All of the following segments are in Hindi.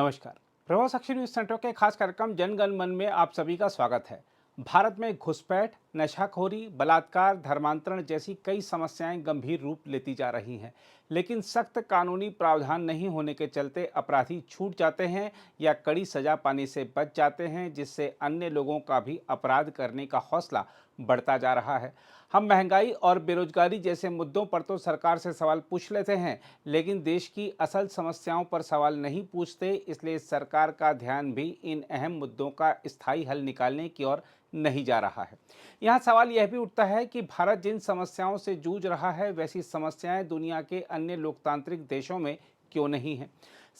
नमस्कार। प्रभाव साक्षी न्यूज सेंटर के खास कार्यक्रम जन गण मन में आप सभी का स्वागत है। भारत में घुसपैठ, नशाखोरी, बलात्कार, धर्मांतरण जैसी कई समस्याएं गंभीर रूप लेती जा रही हैं, लेकिन सख्त कानूनी प्रावधान नहीं होने के चलते अपराधी छूट जाते हैं या कड़ी सजा पाने से बच जाते हैं, जिससे अन्य लोगों का भी अपराध करने का हौसला बढ़ता जा रहा है। हम महंगाई और बेरोजगारी जैसे मुद्दों पर तो सरकार से सवाल पूछ लेते हैं, लेकिन देश की असल समस्याओं पर सवाल नहीं पूछते। इसलिए सरकार का ध्यान भी इन अहम मुद्दों का स्थायी हल निकालने की ओर नहीं जा रहा है। यहाँ सवाल यह भी उठता है कि भारत जिन समस्याओं से जूझ रहा है, वैसी समस्याएं दुनिया के अन्य लोकतांत्रिक देशों में क्यों नहीं है।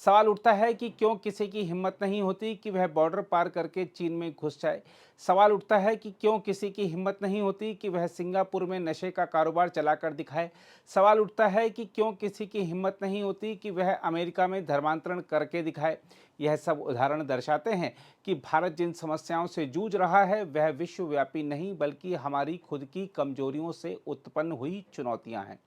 सवाल उठता है कि क्यों किसी की हिम्मत नहीं होती कि वह बॉर्डर पार करके चीन में घुस जाए। सवाल उठता है कि क्यों किसी की हिम्मत नहीं होती कि वह सिंगापुर में नशे का कारोबार चलाकर दिखाए। सवाल उठता है कि क्यों किसी की हिम्मत नहीं होती कि वह अमेरिका में धर्मांतरण करके दिखाए। यह सब उदाहरण दर्शाते हैं कि भारत जिन समस्याओं से जूझ रहा है वह विश्वव्यापी नहीं, बल्कि हमारी खुद की कमजोरियों से उत्पन्न हुई चुनौतियां हैं।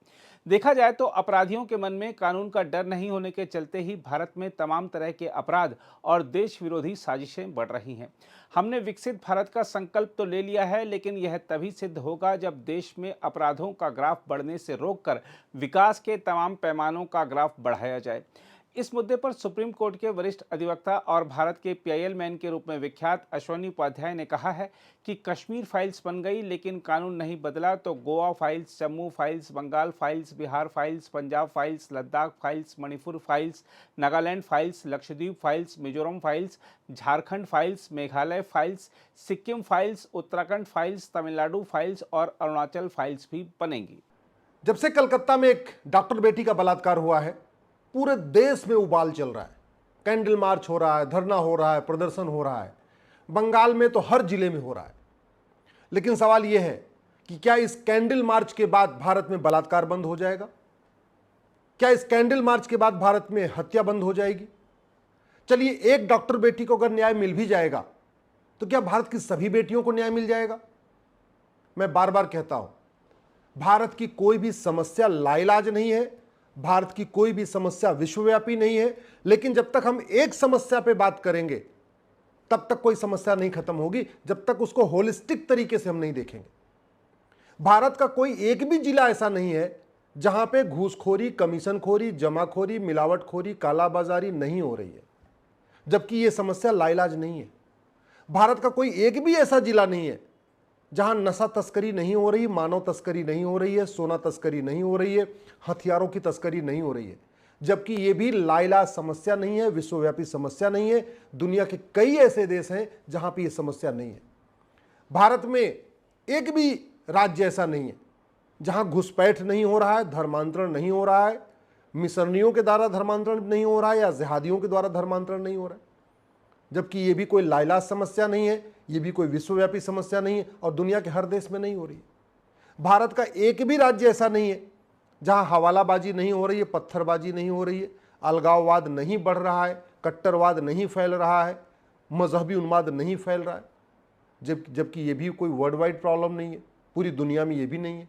देखा जाए तो अपराधियों के मन में कानून का डर नहीं होने के चलते ही भारत में तमाम तरह के अपराध और देश विरोधी साजिशें बढ़ रही हैं। हमने विकसित भारत का संकल्प तो ले लिया है, लेकिन यह तभी सिद्ध होगा जब देश में अपराधों का ग्राफ बढ़ने से रोककर विकास के तमाम पैमानों का ग्राफ बढ़ाया जाए। इस मुद्दे पर सुप्रीम कोर्ट के वरिष्ठ अधिवक्ता और भारत के पीआईएल मैन के रूप में विख्यात अश्वनी उपाध्याय ने कहा है कि कश्मीर फाइल्स बन गई लेकिन कानून नहीं बदला तो Goa files, Jammu files, Bengal files, Bihar files, Punjab files, Ladakh files, Manipur files, Nagaland files, Lakshadweep files, Mizoram files, Jharkhand files, Meghalaya files, Sikkim files, Uttarakhand files, Tamil Nadu files और अरुणाचल फाइल्स भी बनेंगी। जब से कलकत्ता में एक डॉक्टर बेटी का बलात्कार हुआ है, पूरे देश में उबाल चल रहा है। कैंडल मार्च हो रहा है, धरना हो रहा है, प्रदर्शन हो रहा है। बंगाल में तो हर जिले में हो रहा है। लेकिन सवाल यह है कि क्या इस कैंडल मार्च के बाद भारत में बलात्कार बंद हो जाएगा? क्या इस कैंडल मार्च के बाद भारत में हत्या बंद हो जाएगी? चलिए, एक डॉक्टर बेटी को अगर न्याय मिल भी जाएगा तो क्या भारत की सभी बेटियों को न्याय मिल जाएगा? मैं बार बार कहता हूं, भारत की कोई भी समस्या लाइलाज नहीं है, भारत की कोई भी समस्या विश्वव्यापी नहीं है। लेकिन जब तक हम एक समस्या पे बात करेंगे तब तक कोई समस्या नहीं खत्म होगी, जब तक उसको होलिस्टिक तरीके से हम नहीं देखेंगे। भारत का कोई एक भी जिला ऐसा नहीं है जहां पे घूसखोरी, कमीशनखोरी, जमाखोरी, मिलावटखोरी, कालाबाजारी नहीं हो रही है, जबकि यह समस्या लाइलाज नहीं है। भारत का कोई एक भी ऐसा जिला नहीं है जहां नशा तस्करी नहीं हो रही, मानव तस्करी नहीं हो रही है, सोना तस्करी नहीं हो रही है, हथियारों की तस्करी नहीं हो रही है, जबकि ये भी लाइलाज समस्या नहीं है, विश्वव्यापी समस्या नहीं है। दुनिया के कई ऐसे देश हैं जहां पे ये समस्या नहीं है। भारत में एक भी राज्य ऐसा नहीं है जहां घुसपैठ नहीं हो रहा है, धर्मांतरण नहीं हो रहा है, मिशनरियों के द्वारा धर्मांतरण नहीं हो रहा है या जिहादियों के द्वारा धर्मांतरण नहीं हो रहा है, जबकि ये भी कोई लाइलाज समस्या नहीं है, ये भी कोई विश्वव्यापी समस्या नहीं है और दुनिया के हर देश में नहीं हो रही है। भारत का एक भी राज्य ऐसा नहीं है जहां हवालाबाजी नहीं हो रही है, पत्थरबाजी नहीं हो रही है, अलगाववाद नहीं बढ़ रहा है, कट्टरवाद नहीं फैल रहा है, मजहबी उन्माद नहीं फैल रहा है, जबकि ये भी कोई वर्ल्ड वाइड प्रॉब्लम नहीं है, पूरी दुनिया में ये भी नहीं है।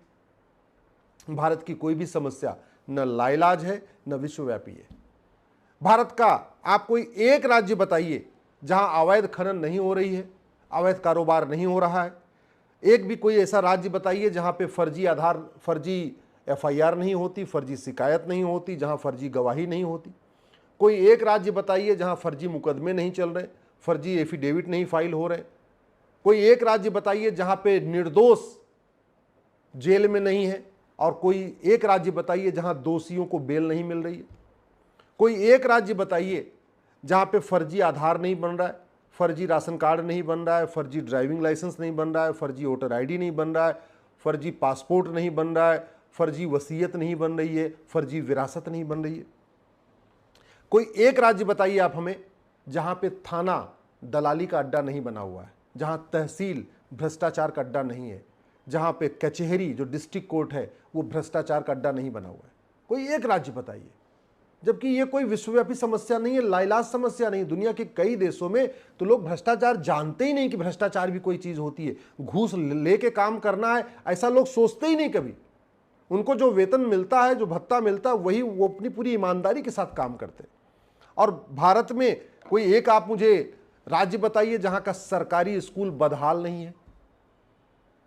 भारत की कोई भी समस्या न लाइलाज है न विश्वव्यापी है। भारत का आप कोई एक राज्य बताइए जहां अवैध खनन नहीं हो रही है, अवैध कारोबार नहीं हो रहा है। एक भी कोई ऐसा राज्य बताइए जहां पे फर्जी एफआईआर नहीं होती, फर्जी शिकायत नहीं होती, जहां फर्जी गवाही नहीं होती। कोई एक राज्य बताइए जहां फर्जी मुकदमे नहीं चल रहे, फर्जी एफिडेविट नहीं फाइल हो रहे। कोई एक राज्य बताइए जहां पे निर्दोष जेल में नहीं है, और कोई एक राज्य बताइए जहां दोषियों को बेल नहीं मिल रही है। कोई एक राज्य बताइए जहां पे फर्जी आधार नहीं बन रहा है, फर्जी राशन कार्ड नहीं बन रहा है, फर्जी ड्राइविंग लाइसेंस नहीं बन रहा है, फर्जी वोटर आईडी नहीं बन रहा है, फर्जी पासपोर्ट नहीं बन रहा है, फर्जी वसीयत नहीं बन रही है, फर्जी विरासत नहीं बन रही है। कोई एक राज्य बताइए आप हमें जहां पे थाना दलाली का अड्डा नहीं बना हुआ है, जहां तहसील भ्रष्टाचार का अड्डा नहीं है, जहां पे कचहरी जो डिस्ट्रिक्ट कोर्ट है वो भ्रष्टाचार का अड्डा नहीं बना हुआ है। कोई एक राज्य बताइए, जबकि ये कोई विश्वव्यापी समस्या नहीं है, लाइलाज समस्या नहीं। दुनिया के कई देशों में तो लोग भ्रष्टाचार जानते ही नहीं कि भ्रष्टाचार भी कोई चीज होती है। घूस लेके काम करना है ऐसा लोग सोचते ही नहीं कभी। उनको जो वेतन मिलता है, जो भत्ता मिलता है, वही वो अपनी पूरी ईमानदारी के साथ काम करते हैं। और भारत में कोई एक आप मुझे राज्य बताइए जहां का सरकारी स्कूल बदहाल नहीं है।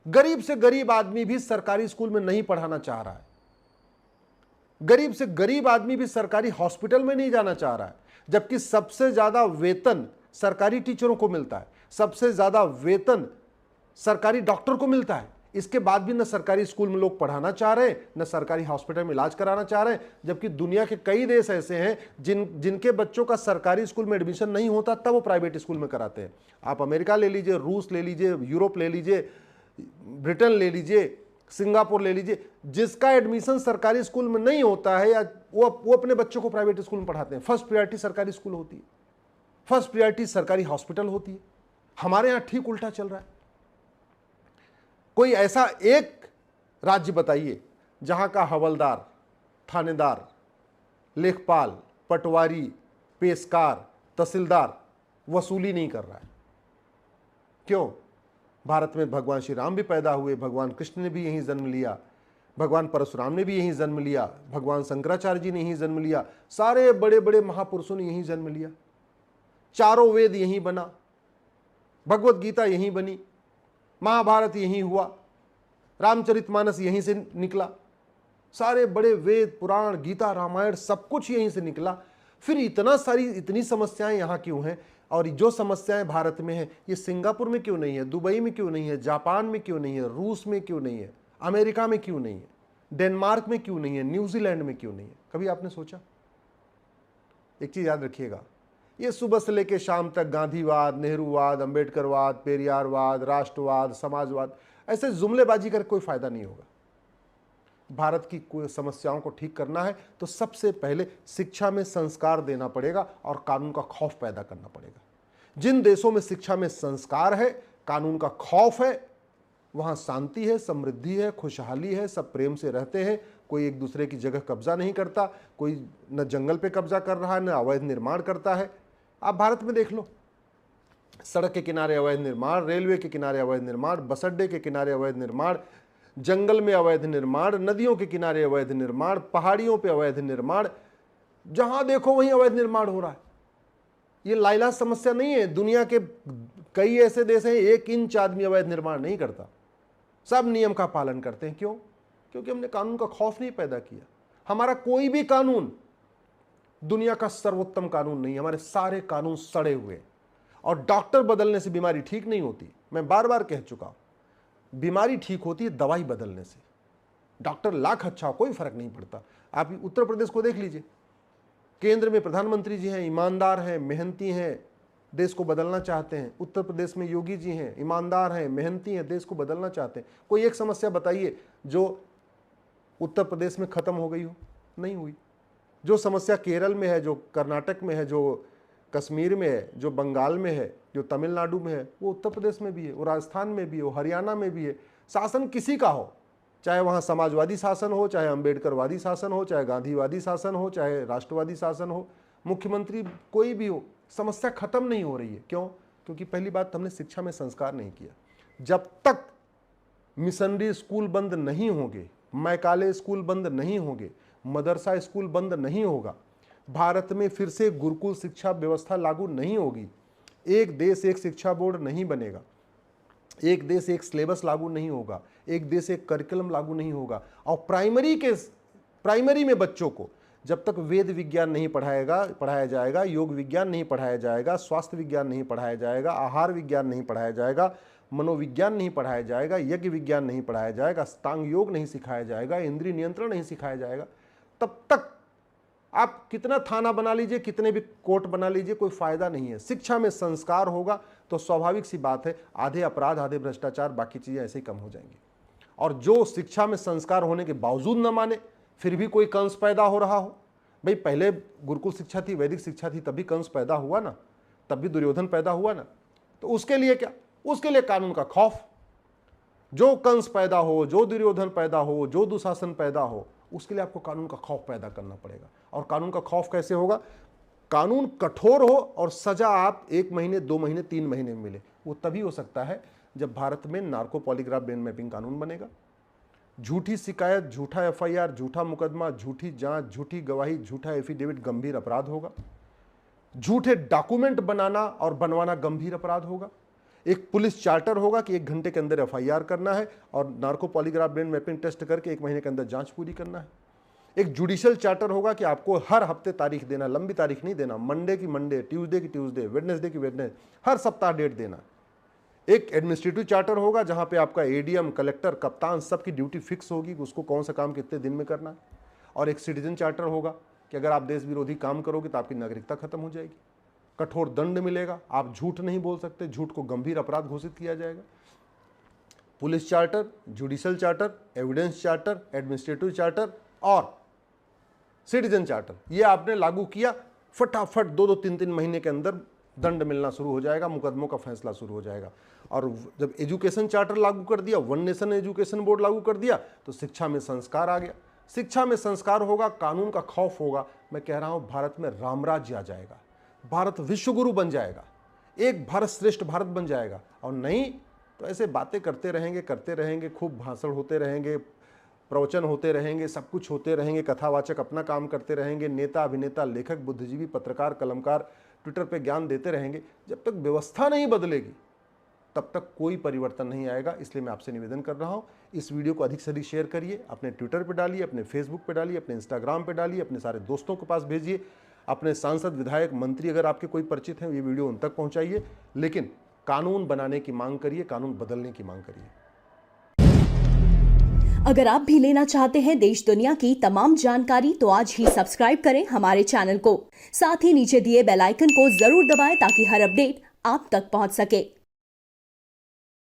गरीब से गरीब आदमी भी सरकारी स्कूल में नहीं पढ़ाना चाह रहा है। गरीब से गरीब आदमी भी सरकारी हॉस्पिटल में नहीं जाना चाह रहा है, जबकि सबसे ज्यादा वेतन सरकारी टीचरों को मिलता है, सबसे ज्यादा वेतन सरकारी डॉक्टर को मिलता है। इसके बाद भी न सरकारी स्कूल में लोग पढ़ाना चाह रहे हैं, न सरकारी हॉस्पिटल में इलाज कराना चाह रहे हैं, जबकि दुनिया के कई देश ऐसे हैं जिनके बच्चों का सरकारी स्कूल में एडमिशन नहीं होता, तब वो प्राइवेट स्कूल में कराते हैं। आप अमेरिका ले लीजिए, रूस ले लीजिए, यूरोप ले लीजिए, ब्रिटेन ले लीजिए, सिंगापुर ले लीजिए, जिसका एडमिशन सरकारी स्कूल में नहीं होता है या वो अपने बच्चों को प्राइवेट स्कूल में पढ़ाते हैं। फर्स्ट प्रायोरिटी सरकारी स्कूल होती है, फर्स्ट प्रायोरिटी सरकारी हॉस्पिटल होती है। हमारे यहां ठीक उल्टा चल रहा है। कोई ऐसा एक राज्य बताइए जहां का हवलदार, थानेदार, लेखपाल, पटवारी, पेशकार, तहसीलदार वसूली नहीं कर रहा है। क्यों? भारत में भगवान श्री राम भी पैदा हुए, भगवान कृष्ण ने भी यहीं जन्म लिया, भगवान परशुराम ने भी यहीं जन्म लिया, भगवान शंकराचार्य जी ने यहीं जन्म लिया, सारे बड़े बड़े महापुरुषों ने यहीं जन्म लिया, चारों वेद यहीं बना, भगवत गीता यहीं बनी, महाभारत यहीं हुआ, रामचरितमानस यहीं से निकला, सारे बड़े वेद, पुराण, गीता, रामायण सब कुछ यहीं से निकला। फिर इतनी समस्याएं यहाँ क्यों हैं? और जो समस्याएं भारत में हैं, ये सिंगापुर में क्यों नहीं है, दुबई में क्यों नहीं है, जापान में क्यों नहीं है, रूस में क्यों नहीं है, अमेरिका में क्यों नहीं है, डेनमार्क में क्यों नहीं है, न्यूजीलैंड में क्यों नहीं है? कभी आपने सोचा? एक चीज याद रखिएगा, ये सुबह से लेकर शाम तक गांधीवाद, नेहरूवाद, अंबेडकरवाद, पेरियारवाद, राष्ट्रवाद, समाजवाद, ऐसे जुमलेबाजी कर कोई फायदा नहीं होगा। भारत की कोई समस्याओं को ठीक करना है तो सबसे पहले शिक्षा में संस्कार देना पड़ेगा और कानून का खौफ पैदा करना पड़ेगा। जिन देशों में शिक्षा में संस्कार है, कानून का खौफ है, वहां शांति है, समृद्धि है, खुशहाली है, सब प्रेम से रहते हैं, कोई एक दूसरे की जगह कब्जा नहीं करता, कोई न जंगल पे कब्जा कर रहा है, न अवैध निर्माण करता है। आप भारत में देख लो, सड़क के किनारे अवैध निर्माण, रेलवे के किनारे अवैध निर्माण, बस अड्डे के किनारे अवैध निर्माण, जंगल में अवैध निर्माण, नदियों के किनारे अवैध निर्माण, पहाड़ियों पे अवैध निर्माण, जहां देखो वहीं अवैध निर्माण हो रहा है। ये लाइलाज समस्या नहीं है। दुनिया के कई ऐसे देश हैं, 1 इंच आदमी अवैध निर्माण नहीं करता, सब नियम का पालन करते हैं। क्यों? क्योंकि हमने कानून का खौफ नहीं पैदा किया। हमारा कोई भी कानून दुनिया का सर्वोत्तम कानून नहीं, हमारे सारे कानून सड़े हुए हैं। और डॉक्टर बदलने से बीमारी ठीक नहीं होती। मैं बार बार कह चुका हूं, बीमारी ठीक होती है दवाई बदलने से। डॉक्टर लाख अच्छा हो, कोई फर्क नहीं पड़ता। आप उत्तर प्रदेश को देख लीजिए, केंद्र में प्रधानमंत्री जी हैं, ईमानदार हैं, मेहनती हैं, देश को बदलना चाहते हैं। उत्तर प्रदेश में योगी जी हैं, ईमानदार हैं, मेहनती हैं, देश को बदलना चाहते हैं। कोई एक समस्या बताइए जो उत्तर प्रदेश में खत्म हो गई हो? नहीं हुई। जो समस्या केरल में है, जो कर्नाटक में है, जो कश्मीर में है, जो बंगाल में है, जो तमिलनाडु में है, वो उत्तर प्रदेश में भी है, वो राजस्थान में भी है, वो हरियाणा में भी है। शासन किसी का हो, चाहे वहाँ समाजवादी शासन हो, चाहे अंबेडकरवादी शासन हो, चाहे गांधीवादी शासन हो, चाहे राष्ट्रवादी शासन हो, मुख्यमंत्री कोई भी हो, समस्या खत्म नहीं हो रही है। क्यों? क्योंकि पहली बात, हमने शिक्षा में संस्कार नहीं किया। जब तक मिशनरी स्कूल बंद नहीं होंगे, मैकाले स्कूल बंद नहीं होंगे, मदरसा स्कूल बंद नहीं होगा, भारत में फिर से गुरुकुल शिक्षा व्यवस्था लागू नहीं होगी, एक देश एक शिक्षा बोर्ड नहीं बनेगा, एक देश एक सिलेबस लागू नहीं होगा, एक देश एक करिकुलम लागू नहीं होगा। और प्राइमरी में बच्चों को जब तक वेद विज्ञान नहीं पढ़ाया जाएगा, योग विज्ञान नहीं पढ़ाया जाएगा, स्वास्थ्य विज्ञान नहीं पढ़ाया जाएगा, आहार विज्ञान नहीं पढ़ाया जाएगा, मनोविज्ञान नहीं पढ़ाया जाएगा, यज्ञ विज्ञान नहीं पढ़ाया जाएगा, अष्टांग योग नहीं सिखाया जाएगा, इंद्रिय नियंत्रण नहीं सिखाया जाएगा, तब तक आप कितना थाना बना लीजिए, कितने भी कोर्ट बना लीजिए, कोई फायदा नहीं है। शिक्षा में संस्कार होगा तो स्वाभाविक सी बात है, आधे अपराध, आधे भ्रष्टाचार, बाकी चीजें ऐसे ही कम हो जाएंगी। और जो शिक्षा में संस्कार होने के बावजूद न माने, फिर भी कोई कंस पैदा हो रहा हो, भाई पहले गुरुकुल शिक्षा थी, वैदिक शिक्षा थी, तभी कंस पैदा हुआ ना, तब भी दुर्योधन पैदा हुआ ना। तो उसके लिए क्या? उसके लिए कानून का खौफ। जो कंस पैदा हो, जो दुर्योधन पैदा हो, जो दुशासन पैदा हो, उसके लिए आपको कानून का खौफ पैदा करना पड़ेगा। और कानून का खौफ कैसे होगा? कानून कठोर हो और सजा आप 1 महीने, 2 महीने, 3 महीने में मिले। वो तभी हो सकता है जब भारत में नार्को पॉलीग्राफ ब्रेन मैपिंग कानून बनेगा। झूठी शिकायत, झूठा FIR, झूठा मुकदमा, झूठी जांच, झूठी गवाही, झूठा एफिडेविट गंभीर अपराध होगा। झूठे डॉक्यूमेंट बनाना और बनवाना गंभीर अपराध होगा। एक पुलिस चार्टर होगा कि 1 घंटे के अंदर एफआईआर करना है और narco polygraph brain mapping test करके 1 महीने के अंदर जांच पूरी करना है। एक जुडिशियल चार्टर होगा कि आपको हर हफ्ते तारीख देना, लंबी तारीख नहीं देना, मंडे की मंडे, ट्यूसडे की ट्यूसडे, वेडनेसडे की वेडनेसडे, हर सप्ताह डेट देना। एक एडमिनिस्ट्रेटिव चार्टर होगा जहां पे आपका एडीएम, कलेक्टर, कप्तान सबकी ड्यूटी फिक्स होगी कि उसको कौन सा काम कितने दिन में करना है। और एक सिटीजन चार्टर होगा कि अगर आप देश विरोधी काम करोगे तो आपकी नागरिकता खत्म हो जाएगी, कठोर दंड मिलेगा, आप झूठ नहीं बोल सकते, झूठ को गंभीर अपराध घोषित किया जाएगा। Police charter, judicial charter, evidence charter, administrative charter और सिटीजन चार्टर, ये आपने लागू किया, फटाफट 2-2, 3-3 महीने के अंदर दंड मिलना शुरू हो जाएगा, मुकदमों का फैसला शुरू हो जाएगा। और जब एजुकेशन चार्टर लागू कर दिया, वन नेशन एजुकेशन बोर्ड लागू कर दिया, तो शिक्षा में संस्कार आ गया। शिक्षा में संस्कार होगा, कानून का खौफ होगा। मैं कह रहा हूं भारत में रामराज्य आ जाएगा, भारत विश्वगुरु बन जाएगा, एक भारत श्रेष्ठ भारत बन जाएगा। और नहीं तो ऐसे बातें करते रहेंगे, खूब भाषण होते रहेंगे, प्रवचन होते रहेंगे, सब कुछ होते रहेंगे, कथावाचक अपना काम करते रहेंगे, नेता, अभिनेता, लेखक, बुद्धिजीवी, पत्रकार, कलमकार ट्विटर पे ज्ञान देते रहेंगे। जब तक व्यवस्था नहीं बदलेगी तब तक कोई परिवर्तन नहीं आएगा। इसलिए मैं आपसे निवेदन कर रहा हूं, इस वीडियो को अधिक से अधिक शेयर करिए, अपने ट्विटर पे डालिए, अपने फेसबुक पे डालिए, अपने इंस्टाग्राम पे डालिए, अपने सारे दोस्तों के पास भेजिए, अपने सांसद, विधायक, मंत्री अगर आपके कोई परिचित हैं ये वीडियो उन तक पहुंचाइए। लेकिन कानून बनाने की मांग करिए, कानून बदलने की मांग करिए। अगर आप भी लेना चाहते हैं देश दुनिया की तमाम जानकारी तो आज ही सब्सक्राइब करें हमारे चैनल को। साथ ही नीचे दिए बेल आइकन को जरूर दबाएं ताकि हर अपडेट आप तक पहुंच सके।